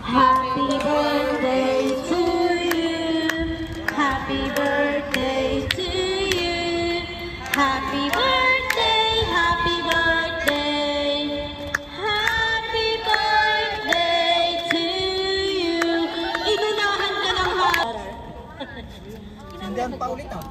Happy birthday to you. Happy birthday to you. Happy birthday, happy birthday. Happy birthday to you. Inunahan ka ng hatter. Sindihan pa ulit ah.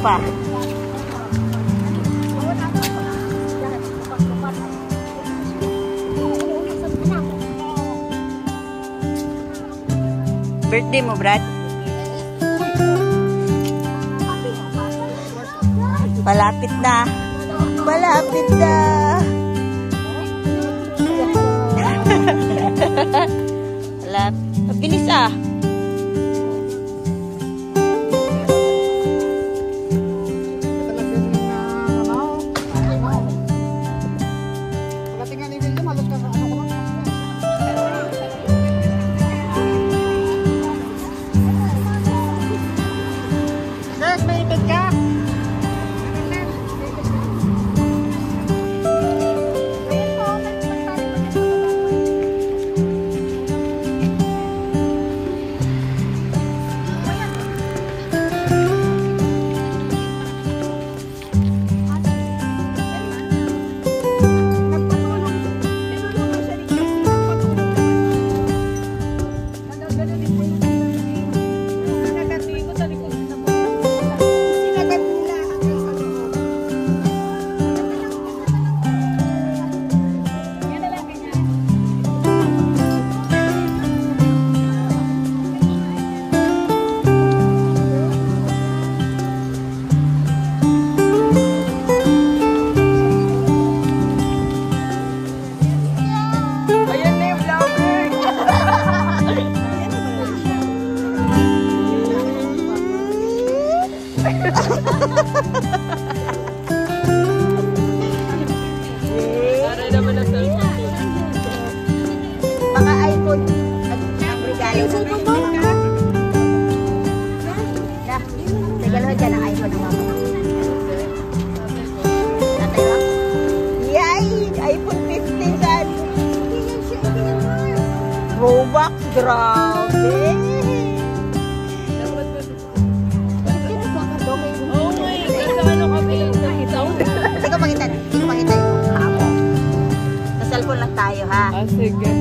Pa. Birthday mo, Brad? Malapit na. Malapit na. Mabilis ah. Mga iPhone ang regalo sa mga. Regalo dyan ang iPhone ng mama. Yay! iPhone 15 dyan. Robux, grabe! Oh my God! Ano kami? Hindi ko makita yung hamo. Sa cellphone lang tayo, ha? Ah, sige.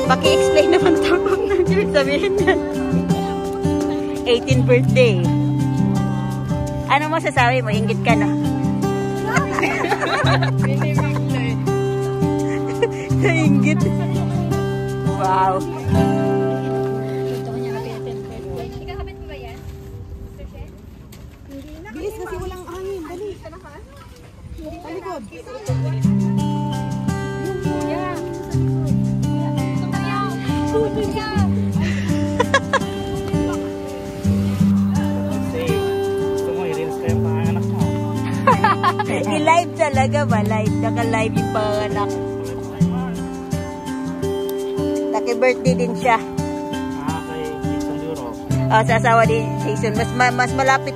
Paki-explain naman ito kung nandiyo sabihin yan. 18th birthday. Ano mo sasabi mo? Inggit ka na. Nainggit. Wow. Bilis kasi walang hangin. Dali. Talikod. I-live talaga ba? Live. Naka-live yung panganak. Taki birthday din siya. Kay Jason Duro. Sa asawa din Jason. Mas malapit.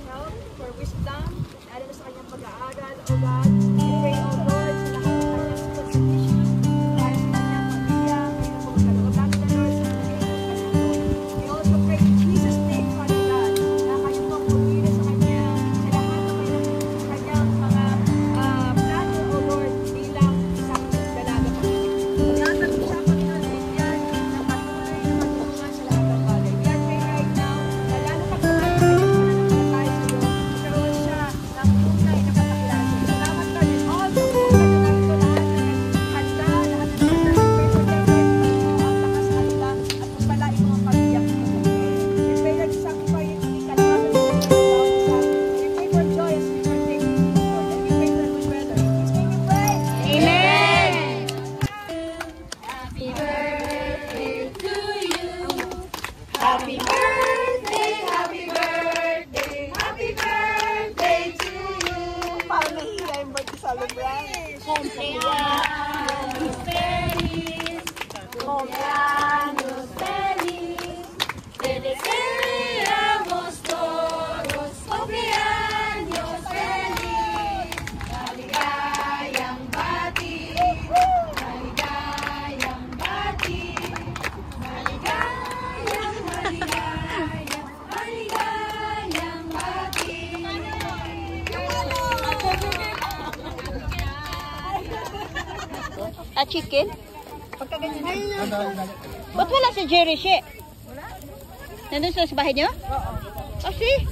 help, for wisdom, lalo na sa kanyang pag-aaral, O God. We pray, O Lord, sa lahat ng kanyang position, para sa kanyang pamilya, ngayong mga kalooban na Lord, sa kanyang pagkasunod. We also pray in Jesus' name, Father God, na kayo pong pumili sa kanya, sa lahat ng kanyang mga plano, O Lord, bilang isang dalaga pa. Pagkatapos siya, Panginoon, bigyan ng patuloy na pagtulungan sa lahat ng bagay. We are praying right now, na lalo pag tayo sa iyo, magkaroon siya ng tunay na kapakilala sa iyo. Salamat God in all the ways na narito lahat ng handa, lahat ng mga pray for them, ang lakas sa kanila, at pagpalain mo ang pamilya ko. We pray that sanctify it, we can have it, we pray for joy as we partake in this Lord, and we pray for good weather. In His name we pray. Amen! Happy birthday to you. Happy birthday, happy birthday, happy birthday to you. Parang nahiya yung birthday celebrant. Cumpleaños feliz, cumpleaños feliz. Te deseamos todos cumpleaños feliz. Maligayang bati, maligayang bati, maligayang, maligayang, maligayang bati. Chicken? Pagka ganyan. Ba't wala si Jerry She? Nandun sa bahay niyo? Oo. Oh, see?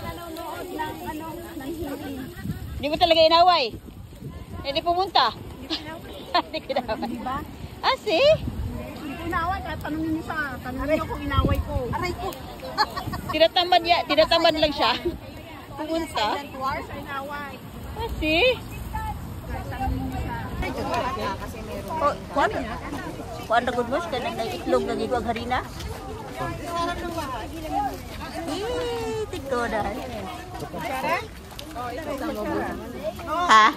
Nanonood ng ng healing. Hindi mo talaga inaway? Hindi pumunta? Hindi kinaway. Diba? Ah, see? Hindi ko inaway, kaya tanongin niyo sa tanongin niyo kung inaway ko. Aray ko. Tinatamad lang siya. Pumunta? Silent war sa inaway. Ah, see? Tanongin niyo sa kasi meron. Oh, kuan ra gud mo sa kanang itlog nga gigwag harina. Tiko na. Ha?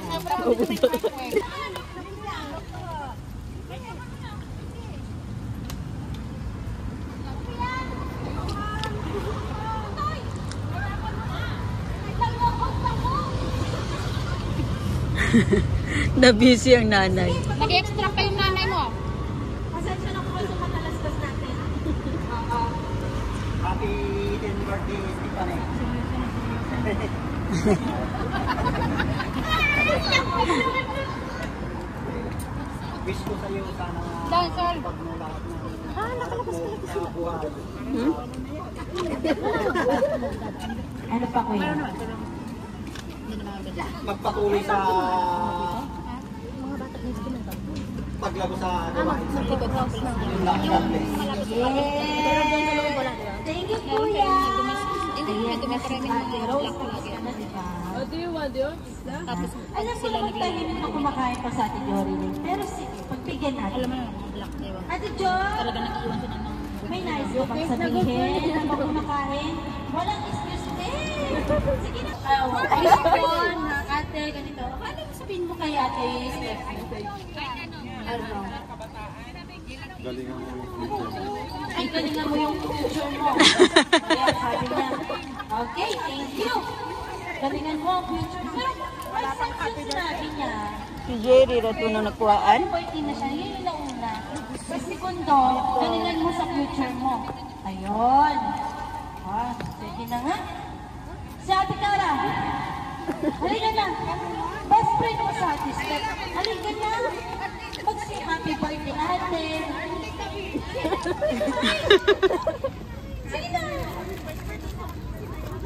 Na-busy ang nanay. Nag-extra pa yung nanay mo. Pasensya na po sa matalastas natin. Happy 10th birthday, Stephanie. Wish ko sa'yo sana Dancer. pagmulat ng buhay. Ano pa ko yun? Magpatuloy sa paglago sa gawain sa likod. Yun lang, God bless. Thank you, Kuya. Tapos Alam mo naman tayo na kumakain pa sa Ate Jory rin. Pero pagbigyan natin. alam mo na, black, diba? Ate Jory, Talaga nag-iwan sila ng may nais ka bang sabihin na pag kumakain? Walang excuse din. Sige na. Ayun, ate, ganito. Ano mo sabihin mo kay Ate Stephanie? Ano? Ay, galingan mo yung future mo. Ayan, sabi niya. Okay, thank you. Galingan mo ang future mo. Pero wala pang happy sinabi niya. Si Jerry ra to na nakuhaan. Birthday na siya, yun yung nauna. Sa segundo, galingan mo sa future mo. Ayun. Ah, sige na nga. Si Ate Cara. Halika na. Best friend mo sa Ate Steph. Halika na. Mag-say happy birthday, ate. Sige na.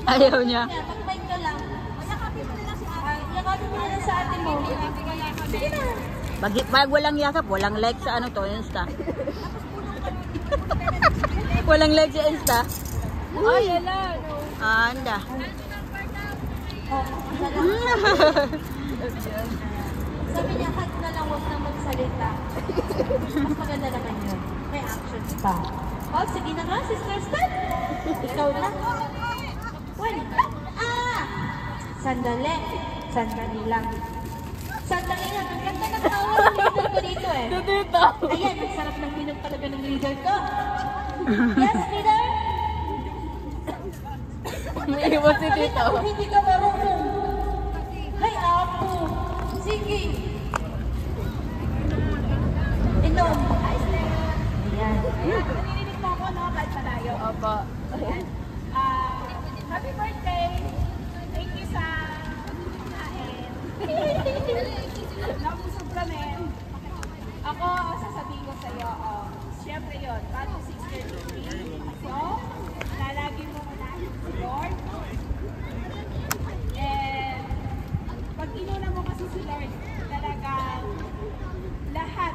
Ayaw niya. Pag-mic ka lang. Yakapin mo na lang si ate. Yakapin mo na lang sa ate mo. Sige na. Pag walang yakap, walang like sa ano to, Insta. Walang like sa Insta. Ay, ala. Anda. Oh, sabi niya, hug na lang, huwag na magsalita. Mas maganda naman yun. May actions pa. Oh, sige na nga, Sister Steph. Ikaw na. Well, sandali. Sandali lang. Sandali lang. Ang ganda ng tawa ng leader ko dito eh. Dito. Ayan, ang sarap ng minom talaga ng leader ko. Yes, leader? Iwan si Bakit ako hindi ka marunong? Hay, Apo. Sige. Inom. Ayan. Naninig mo ako, no? Kahit malayo. Opo. Happy birthday! Thank you sa kain. Nabusog kami. Ako, sasabihin ko sa'yo, siyempre yun, bago 6:33. So, lalagi mo unahin si Lord. And, pag inuna mo kasi si Lord, talagang lahat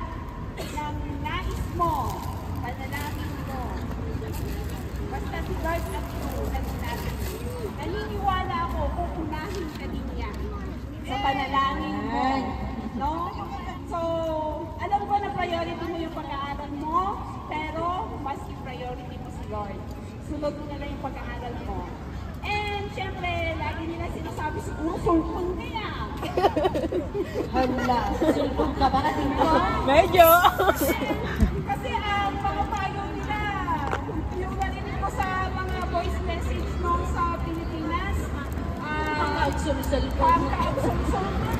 ng nais mo, panalangin mo, basta si Lord ang natin. Naniniwala ako kung unahin ka din niya sa panalangin mo. No? So, alam ko na priority mo yung pag-aaral mo, pero mas priority mo si Lord. Sunod mo na lang yung pag-aaral mo. And, syempre, lagi nila sinasabi siguro, sulpon ka yan. Hala. Sulpong ka ba dito? Medyo. Kasi ang mga payo nila, yung narinig ko sa mga voice message mo sa Pilipinas, Pangkaagsul-sulpong.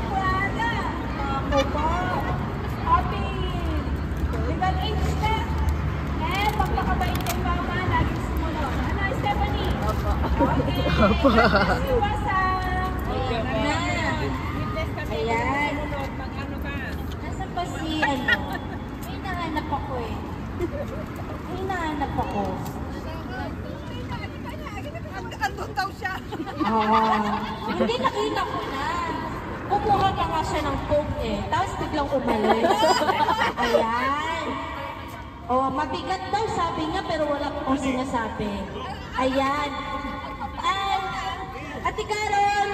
wala na. Ako pa. Happy legal age na. And magpakabait kay mama, laging sumunod. Ano, Stephanie? Opo. Okay. Opo. Iwasang. Ayan na. Witness kami. Ayan. Sumunod. Mag-ano ka? Nasaan pa si ano? May nahanap ako eh. May nahanap ako. Andun daw siya. Hindi, nakita ko na. Kumuha pa nga siya ng coke eh. Tapos biglang umalis. Ayan. Oh, mabigat daw sabi niya pero wala po sinasabi. Ayan. And Ate Carol,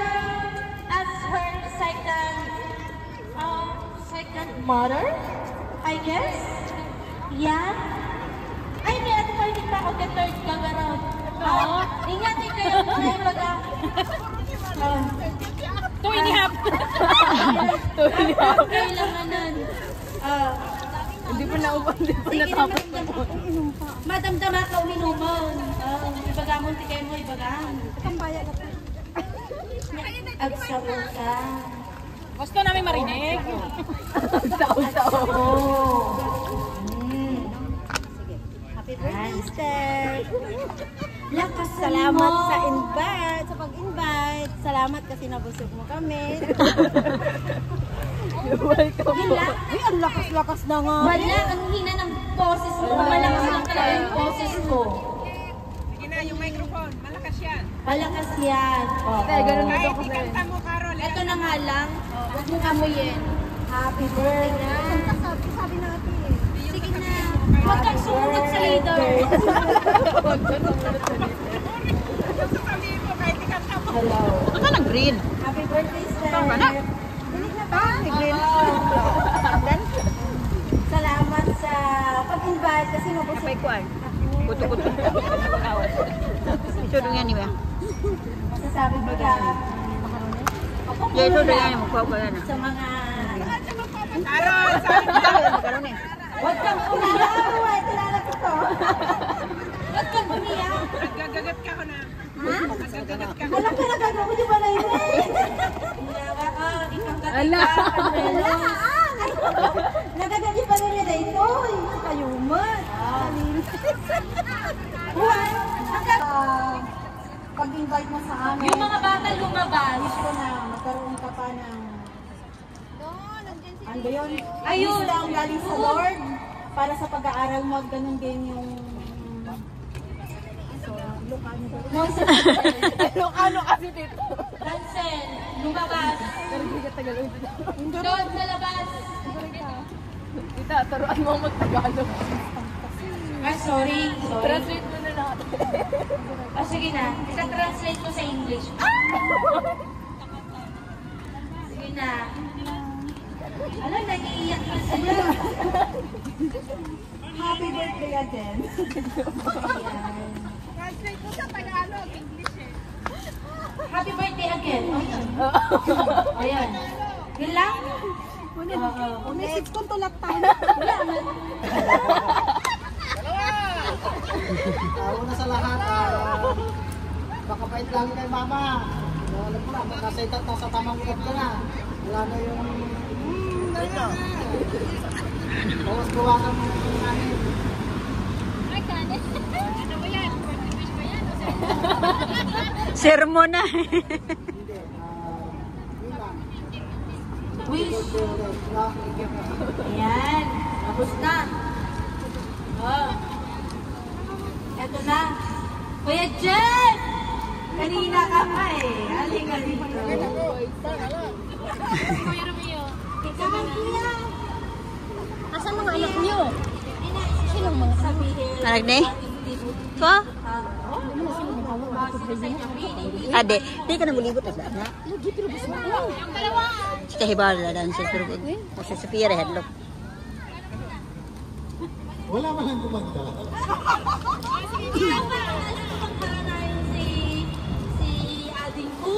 as her second mother, I guess. Yan. Ay, may Ate Carol pa ako the third gang around. Oo. Ingatin kayo kung baga. 2 and a half. 2 and a half. Kailanganan. Hindi po naubang, hindi po natapos na po. Madamdama ka uminuman. Ibagamon ti kayo mo, ibagamon. Kambaya na po. Agsabo ka. Gusto namin marinig. Taon-taon. Oo. Happy birthday, Steph. Lakas Salamat mo. sa invite, sa pag-invite. Salamat kasi nabusog mo kami. You're welcome po. Ay, ang lakas-lakas na nga. Wala, ang hina ng boses mo. Malakas lang talaga yung boses ko. Sige na, yung microphone. Malakas yan. Malakas yan. Oo. Ganun na Kahit ako ikanta mo, Carol. Ito na nga lang. Huwag mo amuyin. Happy birthday. Sabi natin eh. Sige na. Huwag kang sumunod sa leader. Sasabihin mo, kahit ikanta mo. Hello. Aka ng green. Happy birthday, sir. Dinig na ba? May green. Salamat sa pag-invite kasi mabusog. Kapay kuwan. Kuto-kuto. Ito dong yan niya. Masasabi mo ka. Ya, ito dong yan. Magkuha ko yan. Sa mga... Carol, sabi mo. Magkaroon eh. Huwag kang umiyak. Kilala ko to. Huwag kang umiyak. Nagagagat ka ko na. Nagagagat ka. Alam ka na gagawin ko di ba na yun eh. Ala. Nagagawin pa rin niya dito. Kayuman. Pag-invite mo sa amin. Yung mga bata lumabas. Wish ko na magkaroon ka pa ng... Ano yun? Ayun lang galing sa Lord. Para sa pag-aaral mo, ganun din yung... Ano kasi dito? Ransel, lumabas. Doon sa labas. Tita, taruan mo mag-Tagalog. Ah, sorry. Translate mo na natin. Oh, sige na. Isa-translate ko sa English. Sige na. Alam, nag-iiyak ka sila. Happy birthday again. Ayan. Translate mo sa Tagalog, English eh. Happy birthday again. Ayan. Yun lang? Unisip kong tulak tayo. Wala man. Una sa lahat, Pakapait lang kay mama. Alam mo na, kasi nasa tamang ugat ka na. Wala na yung... Bawas-gawa ka mo ng anin. Ay, kanin. Ano ba yan? Wish ba yan? Sermon na. Hindi. Yun lang. Wish. Ayan. Tapos na. Oh. Eto na. Kuya Jen! Kanina ka pa eh. Halika dito. Kuya Romeo. Ikaw, kuya. Asan mga anak niyo? Sinong mga Sabihin. Anak ni? Ko? Ade, di ka na mulibot na na. Yung dalawa. Si Kahibal na dan siya pero kasi sa pier headlock. Wala man lang kumanta. Si Ading ko.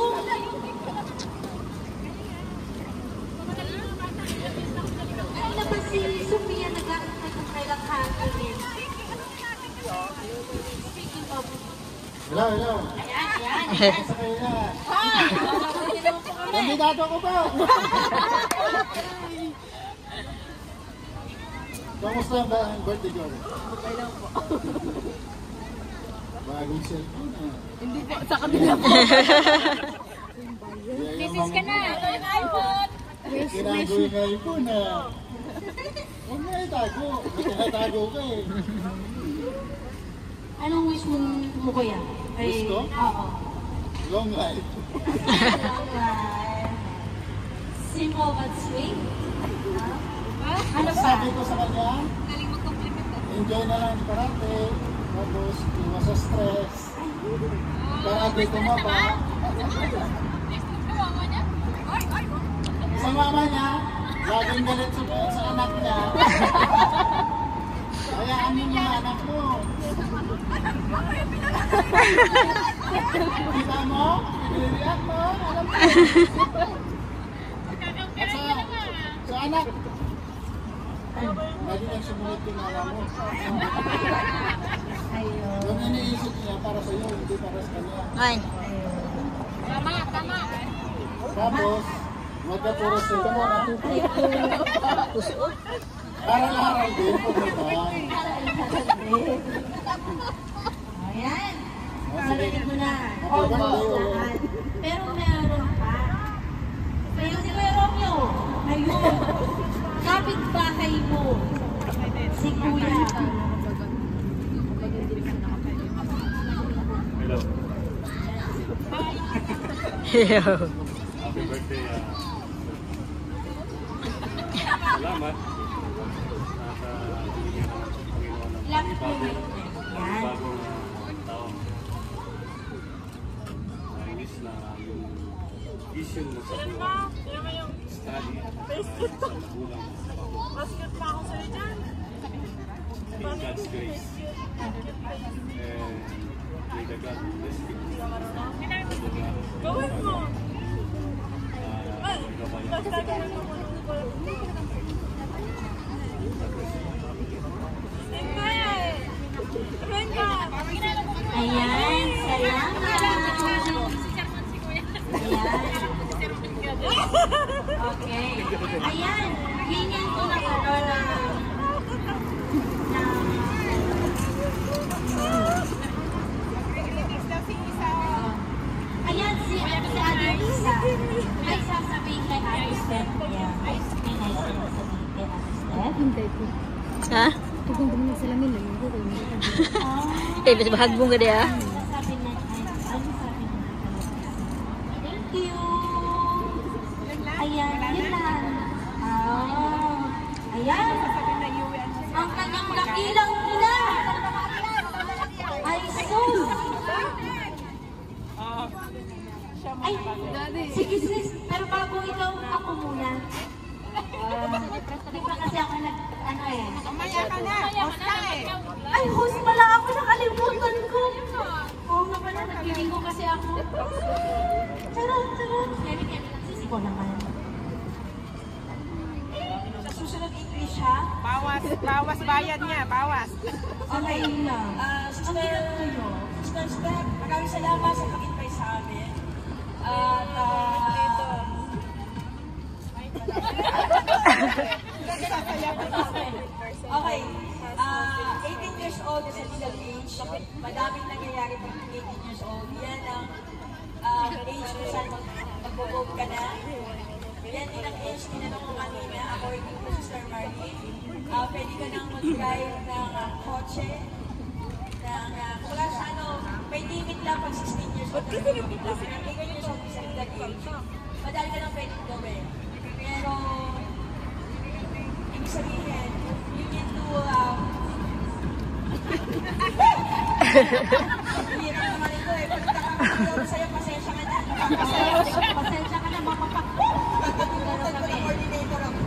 Ay, naman si Sophia nag-aaral kung kailang hangin. Speaking of... Hello. Ayan. Sakay na. Hi! Hindi naman po kami. Kandidato ko ba? Kamusta ba ang birthday ko? Okay lang po. Bagong cellphone ah. Hindi po, sa kabila po. Business ka na. Ito yung iPhone. Tinago yung iPhone ah. Huwag na itago. Tinatago ka eh. Anong wish mo kuya? Wish ko? Oo. Long life. Simple but sweet. Ano pa? Sabi ko sa kanya, Galing mag-compliment. enjoy na lang parate. Tapos iwas sa stress. Parate tumaba. Sa mama niya, laging galit sa anak niya. Kaya ano yung mga anak mo? Kita mo? Piniliyak mo? Alam mo? At sa anak, lagi nang sumunod yung alam mo. Yung iniisip niya para sa iyo, hindi para sa kanya. Ay. Tama. Tapos, huwag ka puro sa ito mo Aral-aral din, pagkabang. Ayan. Oh, sige. Narinig mo na. Happy birthday, Lahat. Pero meron pa. Kaya si Kuya Romeo, ayun. Kapit-bahay mo. Si Kuya. Hello. Yo. Happy birthday. Salamat. Nasa bigyan ng Panginoon ng Ilang po bagong Yan. taon. I wish na yung vision mo sa buhay, study, gulang, in God's grace. And may the God bless you. Gawin mo! Ayan. Salamat. Ayan. Okay. Ayan. Hingin ko na ayan, si Ate Lisa. May sasabihin kay Ate Steph niya. May sasabihin kay Ate Steph. Ha? Eh, bisa bahagbong ka dia. Sabi na, thank you. Ayan, yun lang. Ayan. Ang kanyang dakilang ina ay sus. Ay, sige sis, pero bago ikaw, ako muna. Di ba kasi ako ano eh. Mamaya ka na. Host ka eh. Ay, host pala ako, nakalimutan ko. Oo nga pala, nagpiling ko kasi ako. Charot. Kevin, sis, ikaw naman. Sa susunod English ha? Bawas bayad niya, bawas. Okay lang. Ang ginagawa nyo, Sister Steph, maraming salamat sa pag-invite sa amin. At, okay, 18 years old is a legal age. Madaming nangyayari pag 18 years old. Yan ang age kung saan mag-vote ka na. Yan din ang age, tinanong ko kanina, according to Sister Marlene. Pwede ka nang mag-drive ng kotse, kung sa ano, may limit lang pag 16 years old. Kasi limit lang. Pag 18 years old is a legal age. Madali ka nang pwedeng gawin. Pero, ibig sabihin, you need to, hindi na naman ito eh. Pag nakakagawa sa'yo, pasensya ka na. Pasensya ka na, mapapakto. Coordinator ako.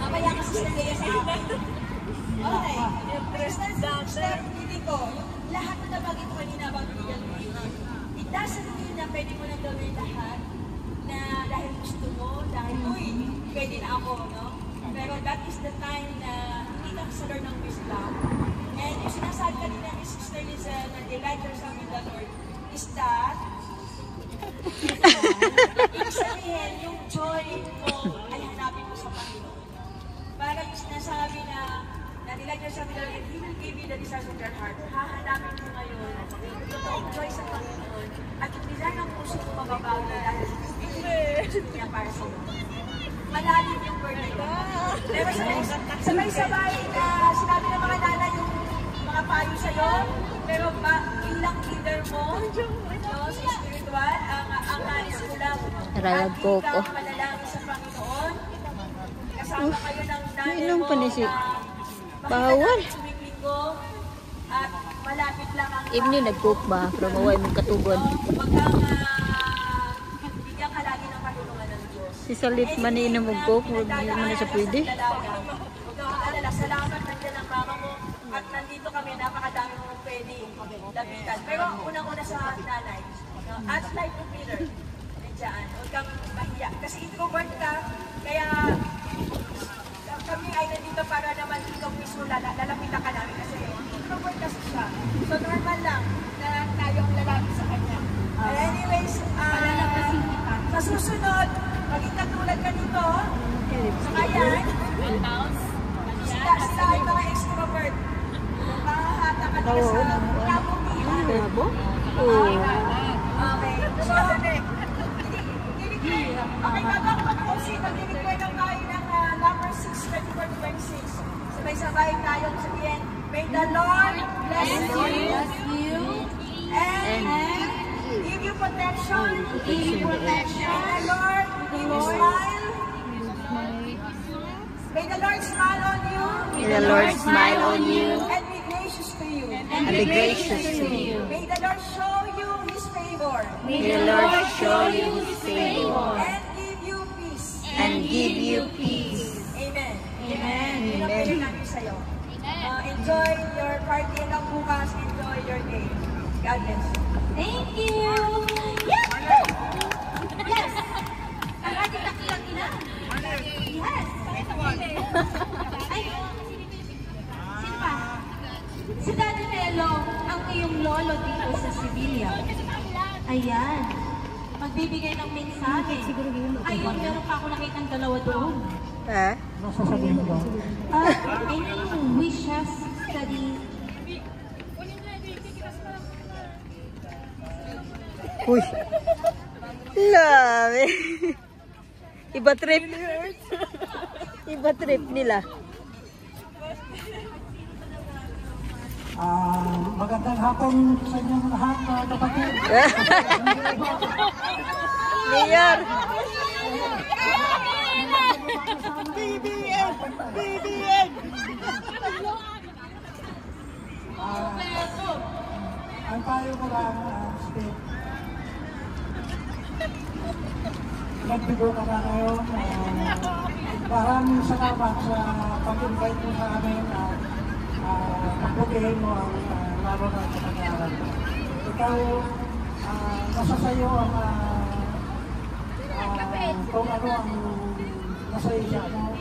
Mamaya kasi sila kaya sa akin. Okay. Step, hindi ko. Lahat na nabagay ko kanina about legal age. It doesn't mean na pwede mo na gawin lahat na dahil gusto mo, dahil, uy, pwede na ako, no? Pero that is the time na hindi ka sa Lord ng wisdom. And yung sinasabi kanina ni Sister Lizelle na delight yourself in the Lord is that ibig sabihin, yung joy mo ay hanapin mo sa Panginoon. Para yung sinasabi na delight yourself in the Lord and He will give you the desires of your heart. Hahanapin mo ngayon yung totoong joy sa Panginoon at yung desire ng puso mo mababaw na dahil gusto niya para sa iyo. Malalim yung birthday ko. Pero sabay-sabay na sinabi ng mga nanay yung mga payo sa'yo, pero ilang leader mo, no, sa spiritual, ang nais ko lang, lagi kang manalangin sa Panginoon. Kasama kayo ng nanay mo na bawal. at malapit lang ang Ibni nag-cook ba? Pero maway mong katugon. Huwag kang bigyan ka lagi ng patulungan ng Diyos. Si Salit man na mag-cook, hindi mo na siya pwede. Huwag kang maalala, salamat nandiyan ang mama mo at nandito kami, napakadami mong pwede lapitan. Pero unang-una sa nanay, at like to Peter, nandiyan, huwag kang mahiya. Kasi introvert ka, kaya kami ay nandito para naman ikaw mismo lalapitan ka namin kasi introvert kasi siya. So normal lang na tayo ang lalapit sa kanya. Anyways, sa susunod, maging katulad ka nito, saka yan, sila ay mga extrovert. Makahata ka nila sa kabukihan. Okay. So, okay, bago ako mag-proceed, mag-require lang tayo ng number 6, 24-26. Sabay-sabay tayong sabihin, may the Lord bless you and give you protection. May the Lord give you smile. May the Lord smile on you. May the Lord smile on you and be gracious to you. and be gracious to you. May the Lord show you His favor. May the Lord show you His favor And give you peace. and give you peace. Amen. Amen. Yun ang pwede namin sa'yo. Enjoy your party hanggang bukas. Enjoy your day. God bless. Thank you! Yes! Yes! Ang ating nakilang ina? Yes! Ay, sino pa? Si Daddy Nelo, ang iyong lolo dito sa Sevilla. Ayan. Magbibigay ng mensahe. Ayun, meron pa ako nakitang dalawa doon. Ha? Any wishes study? Uy. Love. Iba trip. Iba trip nila. Magandang hapon sa inyong lahat, mga kapatid. Mayor. BBN! BBN! Ang tayo ko lang, Steve. Nagbigo ka na ngayon. Maraming salamat sa pag-invite mo sa amin at pagbukihin mo ang laro na kapag-aaral. Ikaw, nasa sayo ang kung ano ang nasa isa mo,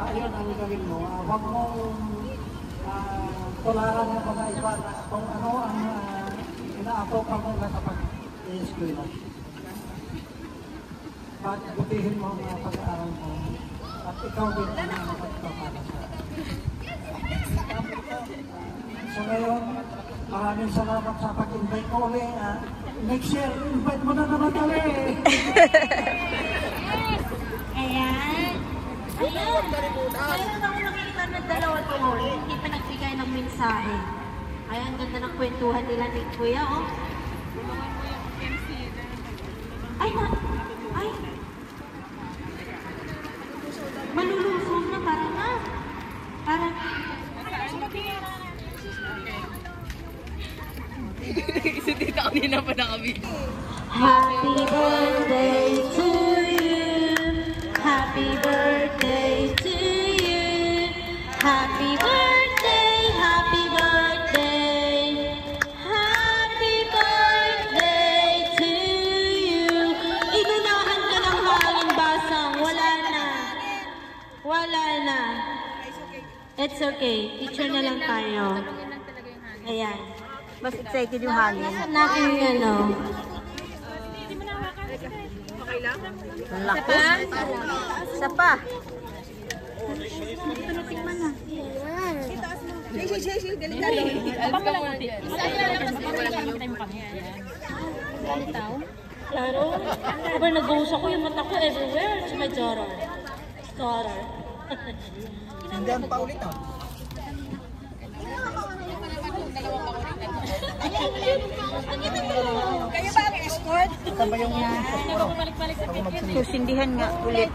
ayun ang gawin mo. Huwag mong tularan ng mga iba na kung ano ang inaatokan mo na kapag i-eskwela. Butihin mo ang pag-aaral mo at ikaw din ang magpapala sa. So ngayon, maraming salamat sa pag-invite mo ulit. Next year, invite mo na naman ulit. Ayan. Ayan. Mayroon ako nakikita ng dalawa doon. Hindi pa nagbigay ng mensahe. Ayan, ganda ng kwentuhan nila ni Kuya, oh. Ay, ay. Malulusog na, parang na. Parang. Isa dito kanina pa nakabig. Happy birthday to you. Happy birthday to you. Happy birthday, happy birthday. Happy birthday to you. Inunahan ka ng hangin basang. Wala na. Wala na. It's okay. Picture na lang tayo. Ayan. Mas excited yung hangin. Hanapin yung ano. Ang laki. Isa pa. Claro. Habang nag-uus ako, yung mata ko everywhere. It's my daughter. Daughter. Sindihan pa ulit ah. Kayo ba ang escort? Ito ba yung Susindihan nga ulit.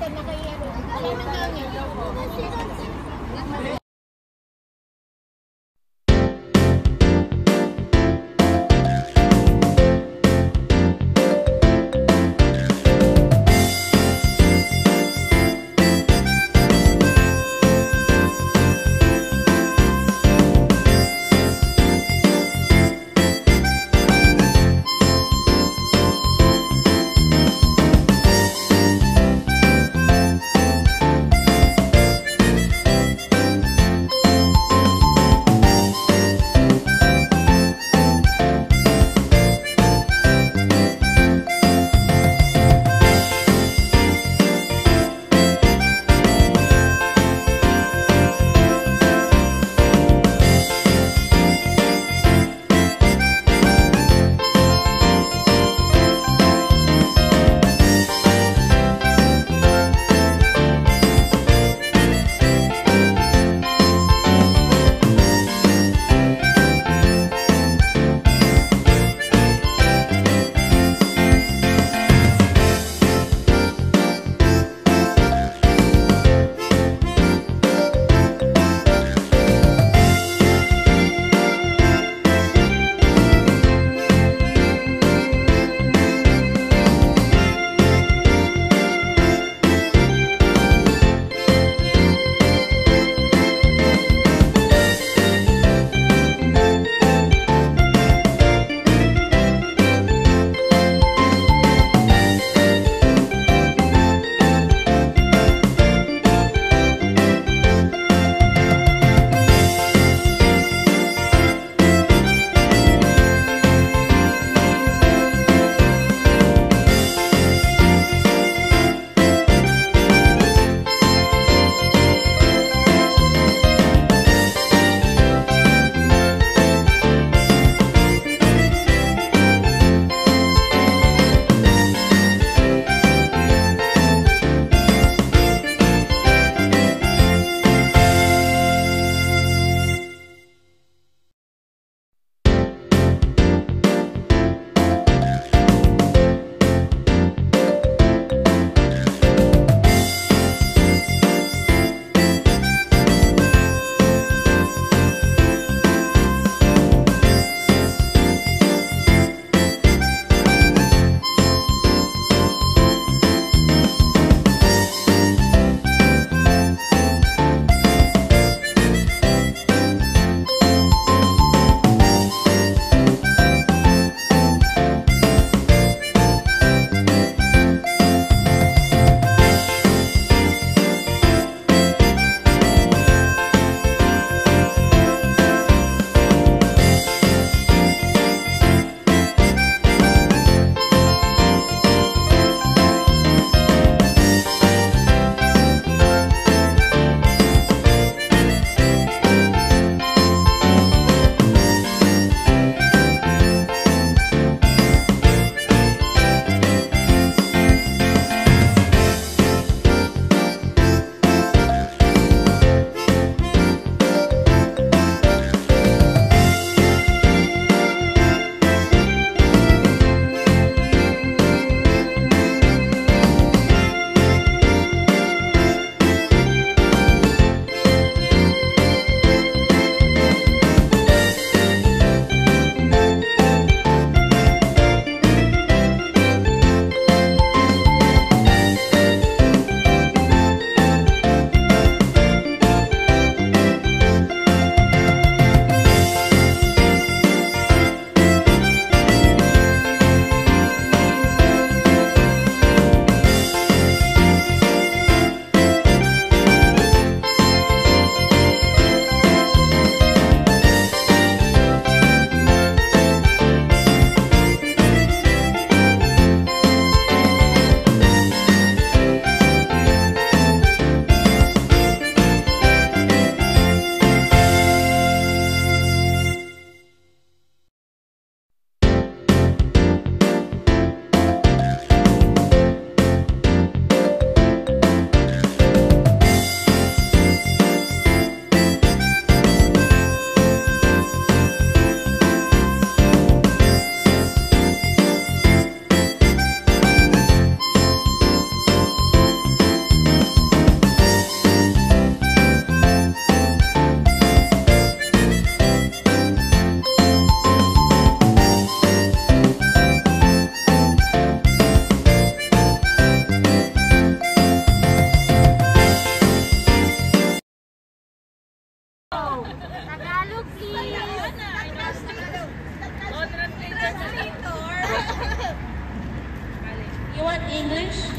want English?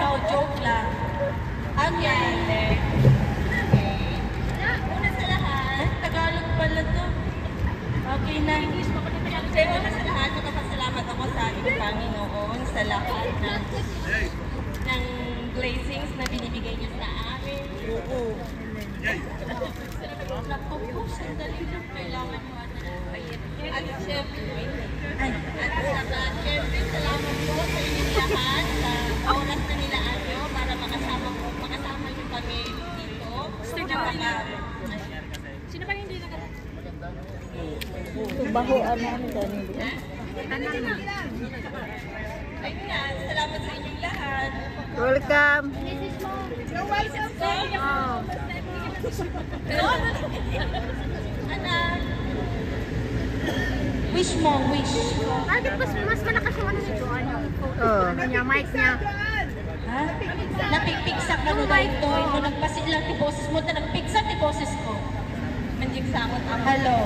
No, joke lang. Okay. Una sa lahat, Tagalog pala to. Okay na. Sa'yo una sa lahat, magpapasalamat ako sa ating Panginoon sa lahat ng blessings na binibigay niyo sa amin. Oo. Naku, sandali lang. Kailangan mo at syempre, salamat po sa inyong lahat sa oras na nilaan nyo para makasama nyo kami dito. Sino ba hindi nakarating? Bahuan namin dyan. Ayun nga, salamat sa inyong lahat. Welcome. Anak, wish mo, wish. Bakit mas malakas yung ano si Joan yung Oh. ano niya, mic niya. Ha? Napigpigsak ka na daw ito. Ito nagpasit lang ti boses mo. Nagpigsak ti boses ko. Mandigsakot ako. Hello.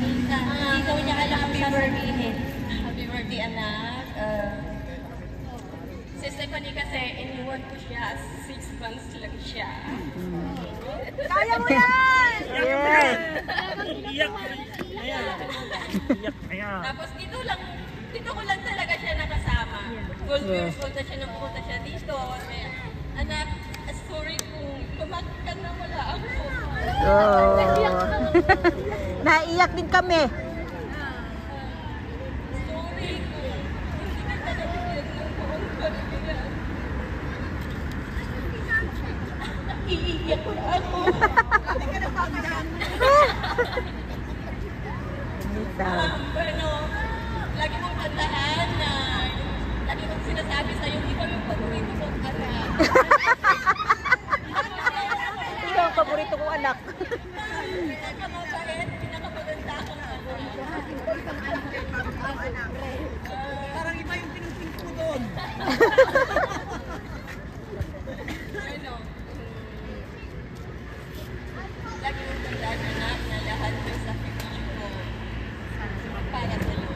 Hindi daw niya alam ang sasabihin. Happy birthday, anak. Si Stephanie kasi, iniwan ko siya. 6 months lang siya. Kaya mo yan! Yes. Tapos dito ko lang talaga siya nakasama. 12 years old na siya nung pumunta siya dito. Kaya, anak, sorry kung kumakit ka na wala ako. Oh. Naiyak din kami. Sorry kung hindi ka nabigyan ng buong pagbilang. Iiyak na ako. Bueno, lagi mong tandaan na lagi mong sinasabi sa'yo, ikaw yung paborito kong anak. Ito ang paborito kong anak. Pinakamabait, pinakamaganda akong anak. Parang iba yung pinunting ko doon. Ano, lagi mong tandaan anak na lahat ng sakripisyo mo para sa'yo.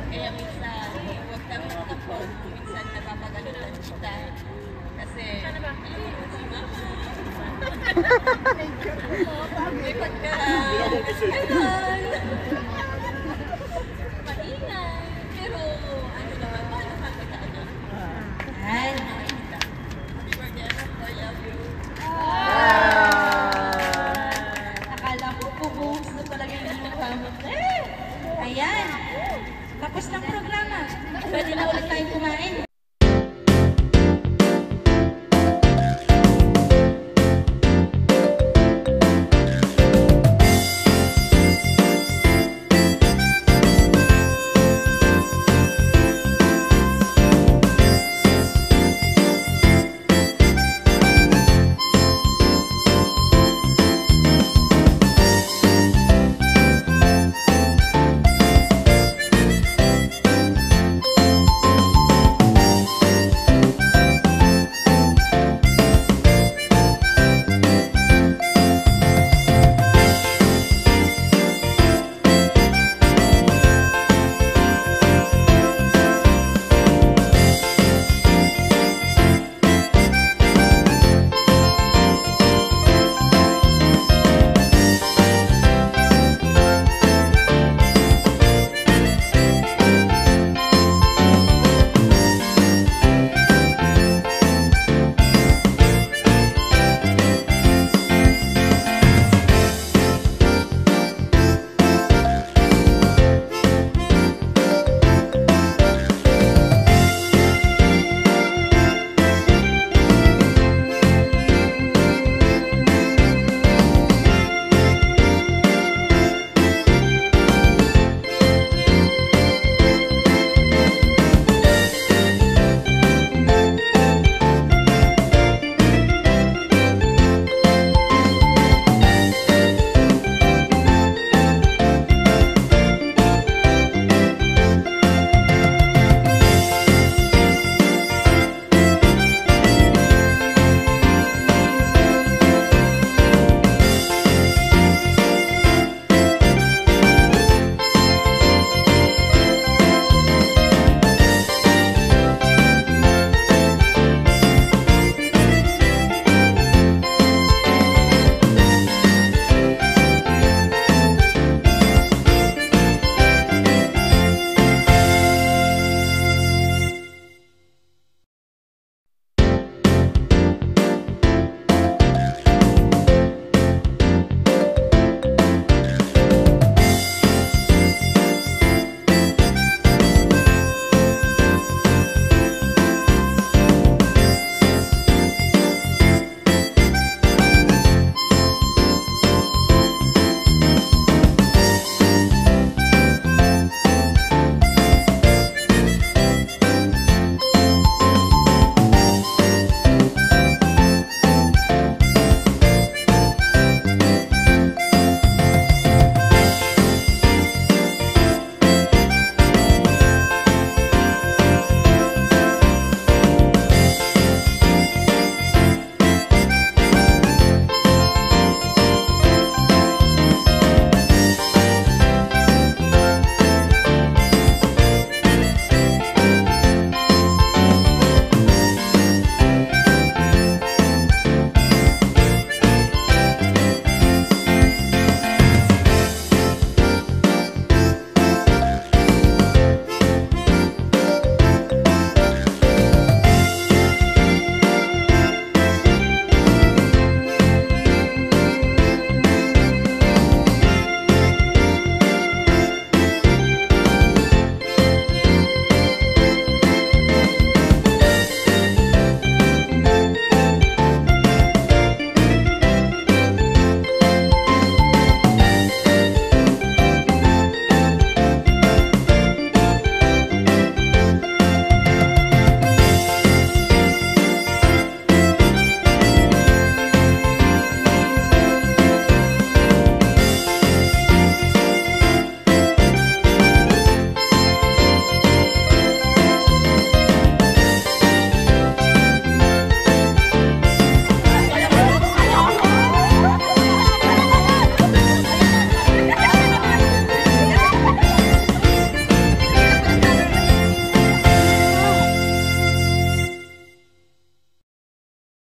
Kaya minsan, huwag kang matapos kung minsan napapagalutan kita. Kasi, alam mo si Mama. May pagkaraan. Maingay. Pero, ano naman, paano ka anak? Ay, happy birthday, anak. I love you. Akala ko pubuhos na talaga yung mukha mo. Ayan. Tapos ng programa. Pwede na ulit tayong kumain.